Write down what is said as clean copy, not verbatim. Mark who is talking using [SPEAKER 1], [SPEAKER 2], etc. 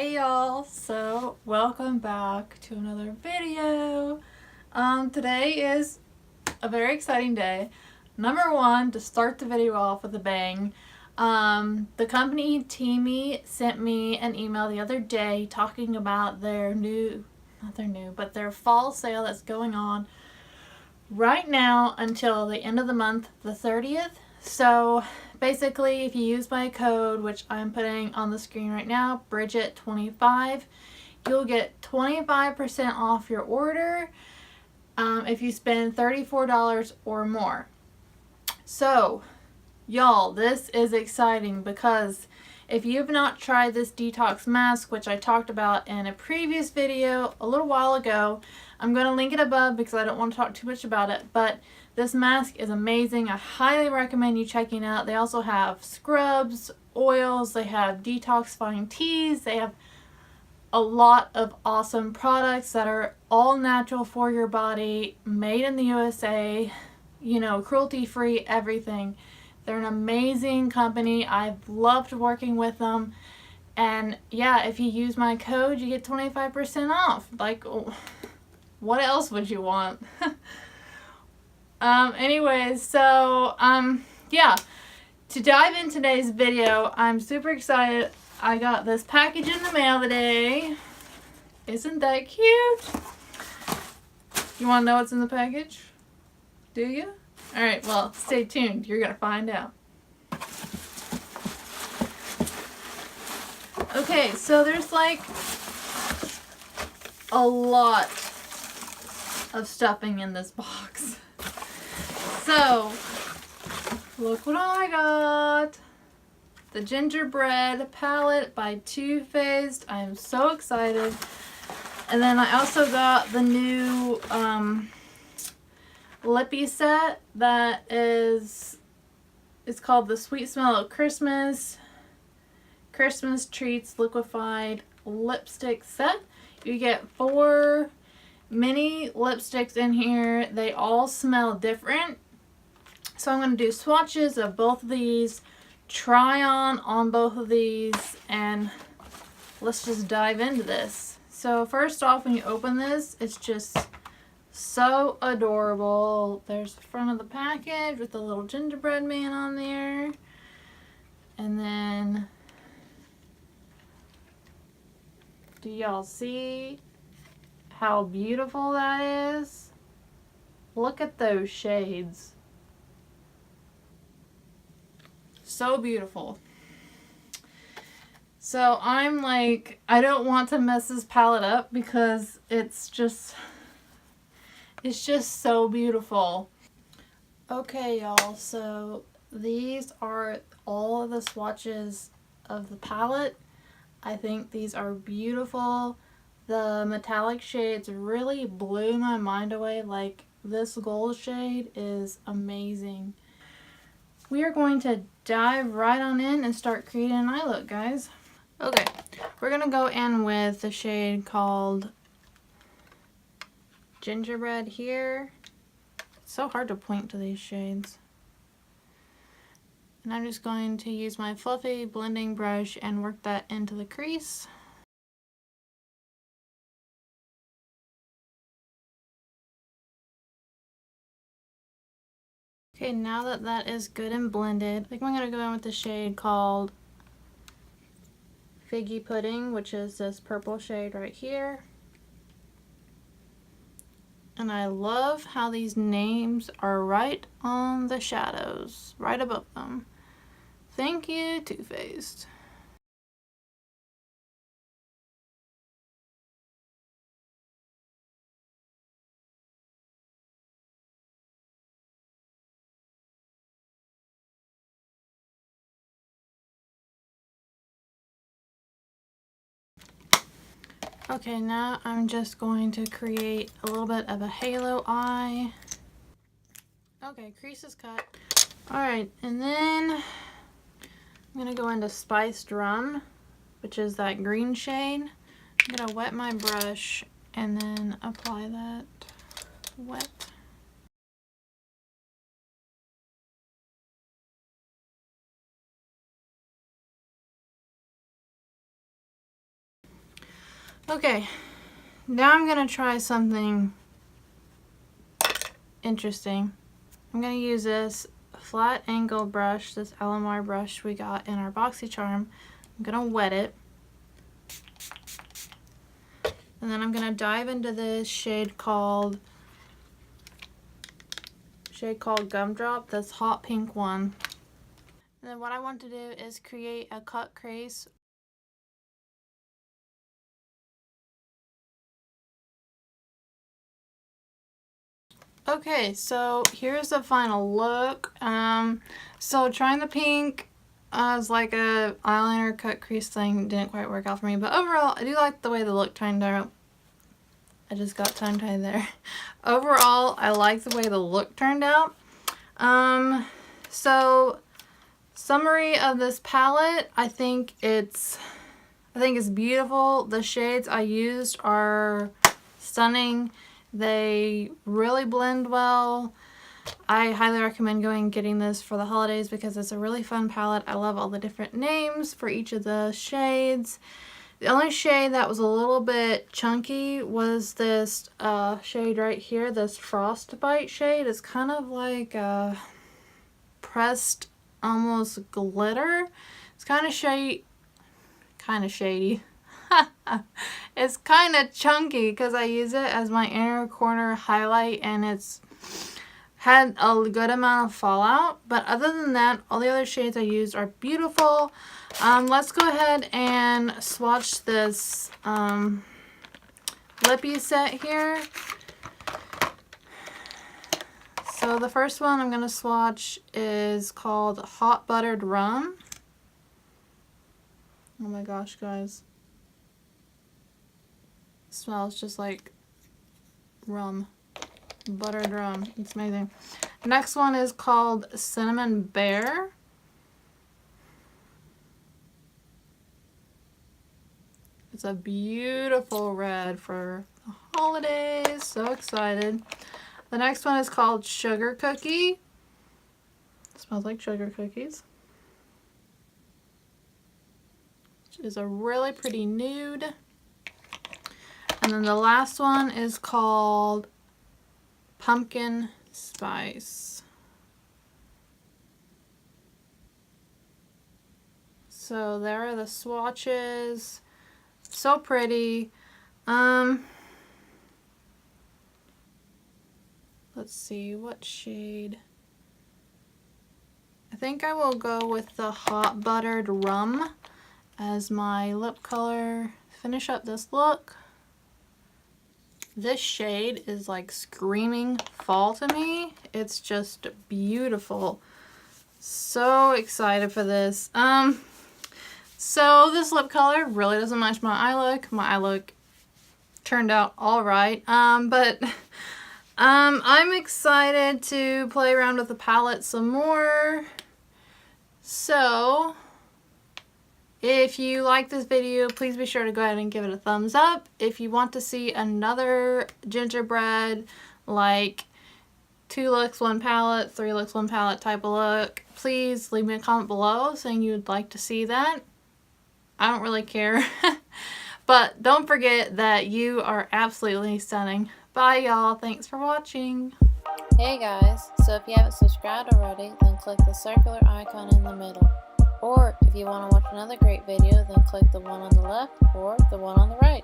[SPEAKER 1] Hey y'all, so welcome back to another video. Today is a very exciting day. Number one, to start the video off with a bang, the company Teamy sent me an email the other day talking about their their fall sale that's going on right now until the end of the month, the 30th. So basically, if you use my code, which I'm putting on the screen right now, Bridget25, you'll get 25% off your order if you spend $34 or more. So, y'all, this is exciting because if you've not tried this detox mask, which I talked about in a previous video a little while ago, I'm going to link it above because I don't want to talk too much about it, but this mask is amazing. I highly recommend you checking out. They also have scrubs, oils, they have detoxifying teas, they have a lot of awesome products that are all natural for your body, made in the USA, you know, cruelty-free, everything. They're an amazing company. I've loved working with them. And yeah, if you use my code, you get 25% off. Like, what else would you want? Anyways, so, yeah. To dive in today's video, I'm super excited. I got this package in the mail today. Isn't that cute? You want to know what's in the package? Do you? Alright, well, stay tuned. You're going to find out. Okay, so there's like a lot of stuffing in this box. So, look what I got. The Gingerbread palette by Too Faced. I am so excited. And then I also got the new lippy set that it's called the Sweet Smell of Christmas Treats Liquefied Lipstick Set. You get 4 mini lipsticks in here. They all smell different. So I'm going to do swatches of both of these, try on both of these, and let's just dive into this. So first off, when you open this, it's just so adorable. There's the front of the package with the little gingerbread man on there. And then, do y'all see how beautiful that is? Look at those shades. So beautiful. So I'm like, I don't want to mess this palette up because it's just so beautiful. Okay, y'all, so these are all of the swatches of the palette. I think these are beautiful. The metallic shades really blew my mind away. Like, this gold shade is amazing. We are going to dive right on in and start creating an eye look, guys. Okay, we're going to go in with the shade called Gingerbread here. It's so hard to point to these shades. And I'm just going to use my fluffy blending brush and work that into the crease. Okay, now that that is good and blended, I think I'm going to go in with the shade called Figgy Pudding, which is this purple shade right here. And I love how these names are right on the shadows, right above them. Thank you, Too Faced. Okay, now I'm just going to create a little bit of a halo eye. Okay, crease is cut. Alright, and then I'm going to go into Spiced Rum, which is that green shade. I'm going to wet my brush and then apply that wet. Okay, now I'm gonna try something interesting. I'm gonna use this flat angle brush, this Alamar brush we got in our BoxyCharm. I'm gonna wet it. And then I'm gonna dive into this shade called Gumdrop, this hot pink one. And then what I want to do is create a cut crease. Okay, so here's the final look. So trying the pink as like a eyeliner cut crease thing didn't quite work out for me, but overall I do like the way the look turned out. I just got tongue-tied there. Overall, I like the way the look turned out. So summary of this palette, I think it's beautiful. The shades I used are stunning. They really blend well. I highly recommend going and getting this for the holidays because it's a really fun palette. I love all the different names for each of the shades. The only shade that was a little bit chunky was this shade right here, this Frostbite shade. It's kind of like pressed almost glitter. It's kind of shady. It's kind of chunky because I use it as my inner corner highlight, and it's had a good amount of fallout. But other than that, all the other shades I used are beautiful. Let's go ahead and swatch this lippy set here. So the first one I'm going to swatch is called Hot Buttered Rum. Oh my gosh, guys. It smells just like rum. Buttered rum. It's amazing. Next one is called Cinnamon Bear. It's a beautiful red for the holidays. So excited. The next one is called Sugar Cookie. It smells like sugar cookies. Which is a really pretty nude. And then the last one is called Pumpkin Spice. So there are the swatches. So pretty. Let's see, what shade? I think I will go with the Hot Buttered Rum as my lip color. Finish up this look. This shade is like screaming fall to me. It's just beautiful. So excited for this. So this lip color really doesn't match my eye look. My eye look turned out all right. But I'm excited to play around with the palette some more. So if you like this video, please be sure to go ahead and give it a thumbs up. If you want to see another gingerbread, like 2 looks, 1 palette, 3 looks, 1 palette type of look, please leave me a comment below saying you would like to see that. I don't really care. But don't forget that you are absolutely stunning. Bye y'all. Thanks for watching.
[SPEAKER 2] Hey guys, so if you haven't subscribed already, then click the circular icon in the middle. Or if you want to watch another great video, then click the one on the left or the one on the right.